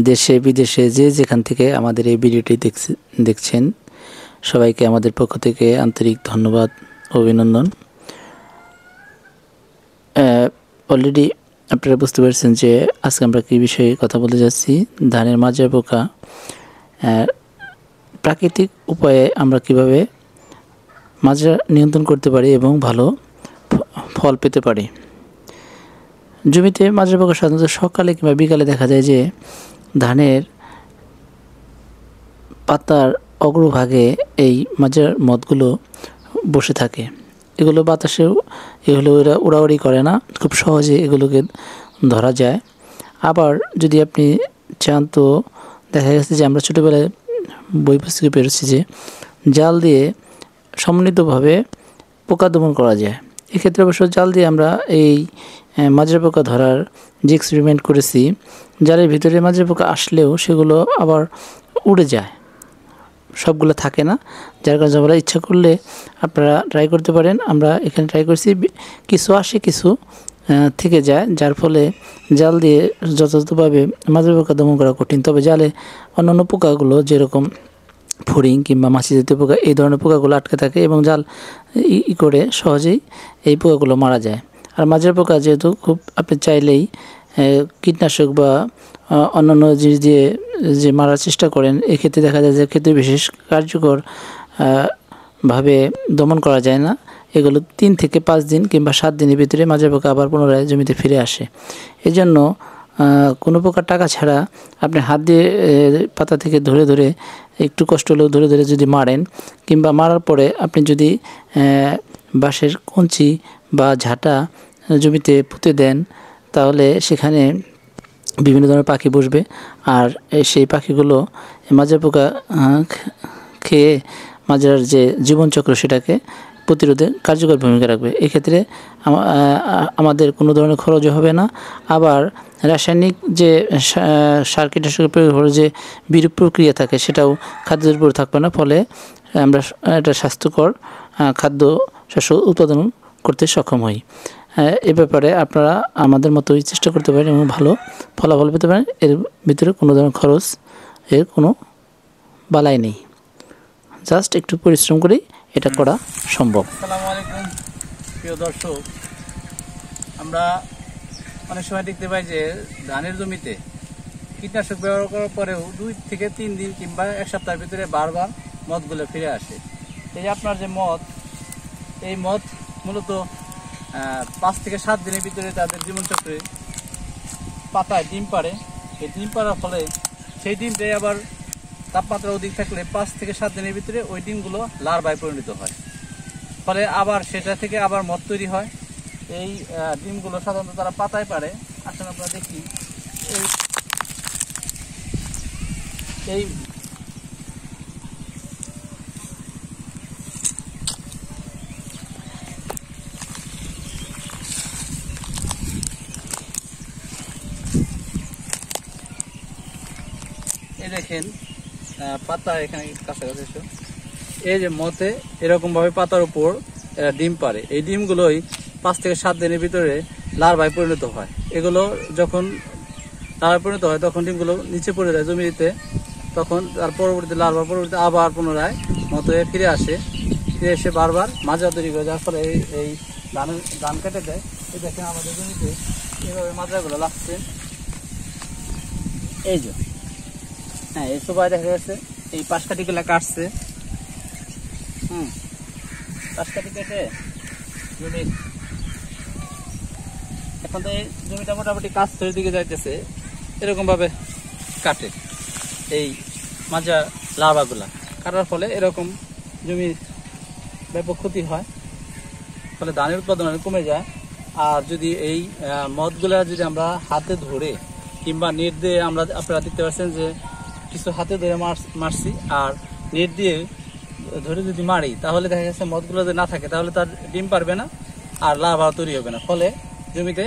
দেশে বিদেশে যে যেখান থেকে আমাদের এই ভিডিওটি দেখছেন সবাইকে আমাদের পক্ষ থেকে আন্তরিক ধন্যবাদ, অভিনন্দন। অলরেডি আপনারা বুঝতে পারছেন যে আজকে আমরা কী বিষয়ে কথা বলতে যাচ্ছি। ধানের মাজরা পোকা প্রাকৃতিক উপায়ে আমরা কিভাবে মাজরা নিয়ন্ত্রণ করতে পারি এবং ভালো ফল পেতে পারি। জমিতে মাজরা পোকা সাধারণত সকালে কিংবা বিকালে দেখা যায় যে ধানের পাতার অগ্রভাগে এই মাজরার মদগুলো বসে থাকে। এগুলো বাতাসেও এরা উড়াউড়ি করে না, খুব সহজে এগুলোকে ধরা যায়। আবার যদি আপনি চান তো দেখা গেছে যে আমরা ছোটোবেলায় বই পুস্তকে পেরেছি যে জাল দিয়ে সমন্বিতভাবে পোকা দমন করা যায়। এক্ষেত্রে অবশ্য জাল দিয়ে আমরা এই মাজরা পোকা ধরার যে এক্সপেরিমেন্ট করেছি, জালের ভিতরে মাজরা পোকা আসলেও সেগুলো আবার উড়ে যায়, সবগুলো থাকে না। যার কারণে আমরা ইচ্ছা করলে আপনারা ট্রাই করতে পারেন। আমরা এখানে ট্রাই করছি, কিছু আসে কিছু থেকে যায়, যার ফলে জাল দিয়ে যথাযথভাবে মাজরা পোকা দমন করা কঠিন। তবে জালে অন্যান্য পোকাগুলো যেরকম ফড়িং কিংবা মাছি জাতীয় পোকা, এই ধরনের পোকাগুলো আটকে থাকে এবং জাল করে সহজেই এই পোকাগুলো মারা যায়। আর মাজরা পোকা যেহেতু খুব আপনি চাইলেই কীটনাশক বা অন্যান্য জিনিস দিয়ে যে মারার চেষ্টা করেন, এক্ষেত্রে দেখা যায় যে ক্ষেত্রে বিশেষ কার্যকর ভাবে দমন করা যায় না। এগুলো 3 থেকে 5 দিন কিংবা 7 দিনের ভিতরে মাজরা পোকা আবার পুনরায় জমিতে ফিরে আসে। এজন্য কোনো প্রকার টাকা ছাড়া আপনি হাত দিয়ে পাতা থেকে ধরে ধরে একটু কষ্ট হলেও ধরে ধরে যদি মারেন, কিংবা মারার পরে আপনি যদি বাঁশের কঞ্চি বা ঝাঁটা জমিতে পুঁতে দেন, তাহলে সেখানে বিভিন্ন ধরনের পাখি বসবে। আর সেই পাখিগুলো মাজরা পোকা খেয়ে মাজরার যে জীবনচক্র সেটাকে প্রতিরোধে কার্যকর ভূমিকা রাখবে। এক্ষেত্রে আমাদের কোনো ধরনের খরচও হবে না। আবার রাসায়নিক যে সার কীটনাশকের প্রয়োগ যে বিরূপ প্রক্রিয়া থাকে সেটাও খাদ্যের উপর থাকবে না, ফলে আমরা একটা স্বাস্থ্যকর খাদ্য শস্য উৎপাদন করতে সক্ষম হই। এ ব্যাপারে আপনারা আমাদের মতোই চেষ্টা করতে পারেন এবং ভালো ফলাফল পেতে পারেন। এর ভিতরে কোনো ধরনের খরচ এর কোনো বালাই নেই, জাস্ট একটু পরিশ্রম করেই এটা করা সম্ভব। আসসালামু আলাইকুম প্রিয় দর্শক, আমরা অনেক সময় দেখতে পাই যে ধানের জমিতে কীটনাশক ব্যবহার করার পরেও 2 থেকে 3 দিন কিংবা 1 সপ্তাহের ভিতরে বারবার মদগুলো ফিরে আসে। এই আপনার যে মদ, এই মদ মূলত 5 থেকে 7 দিনের ভিতরে তাদের জীবনচক্রে পাতায় ডিম পাড়ে। এই ডিম পাড়ার ফলে সেই ডিমটাই আবার তাপমাত্রা অধিক থাকলে 5 থেকে 7 দিনের ভিতরে ওই ডিমগুলো লার্ভায় পরিণত হয়, ফলে আবার সেটা থেকে আবার মদ তৈরি হয়। এই ডিমগুলো সাধারণত তারা পাতায় পারে। আসলে আমরা দেখি এই দেখেন পাতা এখানে কাছাকাছি, এই যে মতে এরকম ভাবে পাতার উপর ডিম পারে। এই ডিমগুলোই 5 থেকে 7 দিনের ভিতরে লার্ভায় পরিণত হয়। এগুলো যখন লার্ভায় পরিণত হয় তখন ডিমগুলো নিচে পড়ে যায় জমিতে, তখন তার পরবর্তী লার্ভার পরবর্তী আবার পুনরায় মতে ফিরে আসে, ফিরে এসে বারবার মাজরা তৈরি করে, যার ফলে এই ধান কেটে দেয়। এই দেখেন আমাদের জমিতে এইভাবে মাজরাগুলো লাগছে। এই যে হ্যাঁ, এই সবাই দেখা গেছে এই পাশকাঠিগুলা কাটছে। পাশকাঠি কেটে জমি এখন তো এই জমিটা মোটামুটি কাজ তৈরির দিকে যাইতেছে, এরকম ভাবে কাটে এই মাজরা লার্ভাগুলা। কাটার ফলে এরকম জমির ব্যাপক ক্ষতি হয়, ফলে ধানের উৎপাদন কমে যায়। আর যদি এই মদগুলা যদি আমরা হাতে ধরে কিংবা নেট দিয়ে, আপনারা দেখতে পাচ্ছেন যে কিছু হাতে ধরে মারছি, আর নেট দিয়ে ধরে যদি মারি তাহলে দেখা যাচ্ছে মদগুলো যদি না থাকে তাহলে তার ডিম পারবে না আর লার্ভা তৈরি হবে না, ফলে জমিতে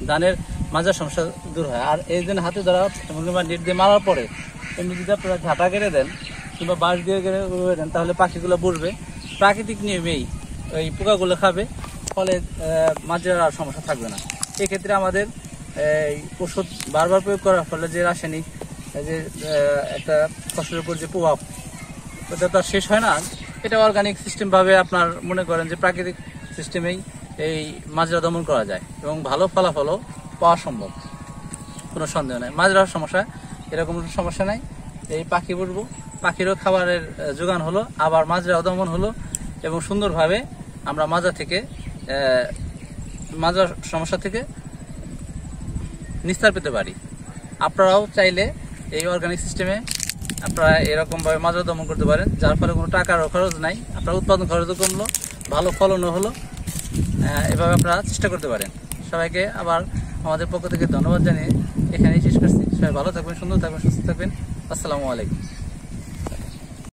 ধানের মাজার সমস্যা দূর হয়। আর এই জন্য হাতে ধরা কিংবা নেট দিয়ে মারার পরে এমনি যদি আপনারা ঝাঁটা কেটে দেন কিংবা বাঁশ দিয়ে কেটে দেন, তাহলে পাখিগুলো বসবে, প্রাকৃতিক নিয়মেই এই পোকাগুলো খাবে, ফলে মাজরার আর সমস্যা থাকবে না। এক্ষেত্রে আমাদের এই ওষুধ বারবার প্রয়োগ করার ফলে যে রাসায়নিক এই যে একটা ফসলের উপর যে প্রভাব ওটা তো আর শেষ হয় না। এটা অর্গানিক সিস্টেম ভাবে আপনার মনে করেন যে প্রাকৃতিক সিস্টেমেই এই মাজরা দমন করা যায় এবং ভালো ফলাফলও পাওয়া সম্ভব, কোনো সন্দেহ নেই। মাজরার সমস্যা এরকম সমস্যা নাই। এই পাখি বুঝবো, পাখিরও খাবারের যোগান হলো, আবার মাজরা দমন হলো এবং সুন্দরভাবে আমরা মাজরার সমস্যা থেকে নিস্তার পেতে পারি। আপনারাও চাইলে এই অর্গানিক সিস্টেমে আপনারা এরকমভাবে মাজরা দমন করতে পারেন, যার ফলে কোনো টাকারও খরচ নাই, আপনার উৎপাদন খরচও কমলো, ভালো ফলনও হলো। এভাবে আপনারা চেষ্টা করতে পারেন। সবাইকে আবার আমাদের পক্ষ থেকে ধন্যবাদ জানিয়ে এখানেই শেষ করছি। সবাই ভালো থাকবেন, সুন্দর থাকবেন, সুস্থ থাকবেন। আসসালামু আলাইকুম।